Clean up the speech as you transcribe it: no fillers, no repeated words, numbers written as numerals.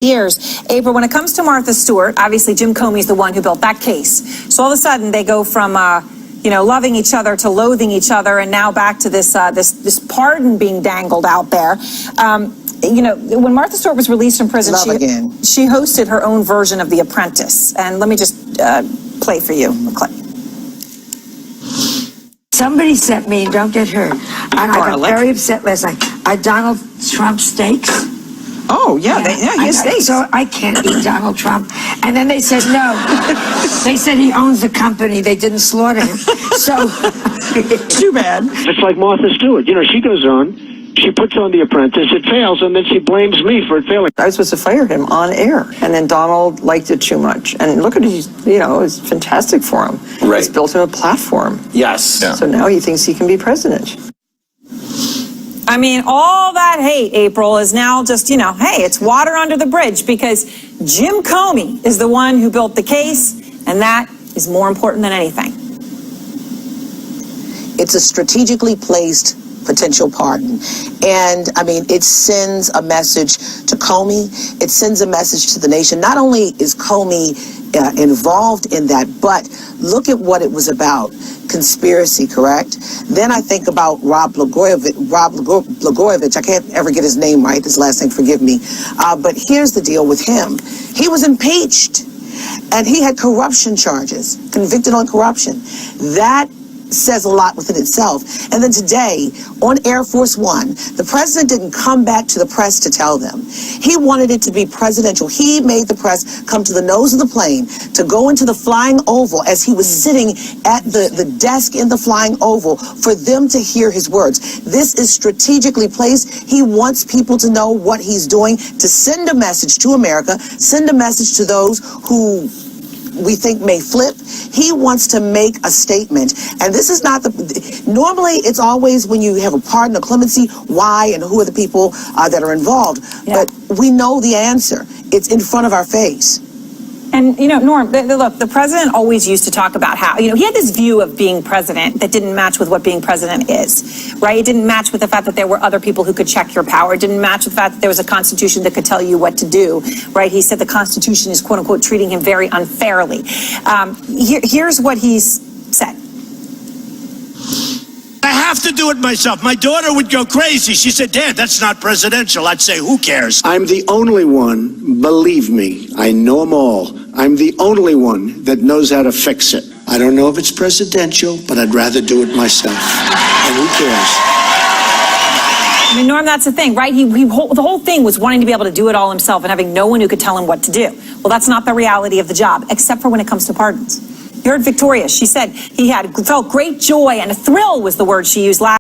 years. April, when it comes to Martha Stewart, obviously Jim Comey's the one who built that case. So all of a sudden they go from, loving each other to loathing each other, and now back to this pardon being dangled out there. When Martha Stewart was released from prison, she hosted her own version of The Apprentice. And let me just play for you a clip. Somebody sent me, don't get hurt, and I got very upset last night, Donald Trump steaks. Oh, yeah, he has steaks. So I can't eat Donald Trump. And then they said no. They said he owns the company. They didn't slaughter him. So too bad. It's like Martha Stewart. She goes on, she puts on The Apprentice, it fails, and then she blames me for it failing. I was supposed to fire him on air, and then Donald liked it too much. And look at it, it was fantastic for him. Right. It's built him a platform. Yes. Yeah. So now he thinks he can be president. I mean, all that hate, April, is now just, hey, it's water under the bridge, because Jim Comey is the one who built the case, and that is more important than anything. It's a strategically placed potential pardon. And it sends a message to Comey. It sends a message to the nation. Not only is Comey involved in that, but look at what it was about. Conspiracy, correct? Then I think about Rod Blagojevich. I can't ever get his name right, his last name, forgive me. But here's the deal with him. He was impeached, and he had corruption charges, convicted on corruption. That says a lot within itself. And then today, on Air Force One, the president didn't come back to the press to tell them. He wanted it to be presidential. He made the press come to the nose of the plane to go into the flying oval as he was sitting at the desk in the flying oval for them to hear his words. This is strategically placed. He wants people to know what he's doing, to send a message to America, send a message to those who we think may flip. He wants to make a statement. And this is not normally it's always when you have a pardon or clemency, why and who are the people that are involved. Yeah. But we know the answer. It's in front of our face. And, Norm, look, the president always used to talk about how, he had this view of being president that didn't match with what being president is, right? It didn't match with the fact that there were other people who could check your power. It didn't match with the fact that there was a constitution that could tell you what to do, right? He said the Constitution is, quote unquote, treating him very unfairly. Here's what he's said. I have to do it myself. My daughter would go crazy. She said, Dad, that's not presidential. I'd say, who cares? I'm the only one, believe me, I know them all. I'm the only one that knows how to fix it. I don't know if it's presidential, but I'd rather do it myself. And who cares? Norm, that's the thing, right? The whole thing was wanting to be able to do it all himself and having no one who could tell him what to do. Well, that's not the reality of the job, except for when it comes to pardons. You heard Victoria. She said he felt great joy, and a thrill was the word she used last.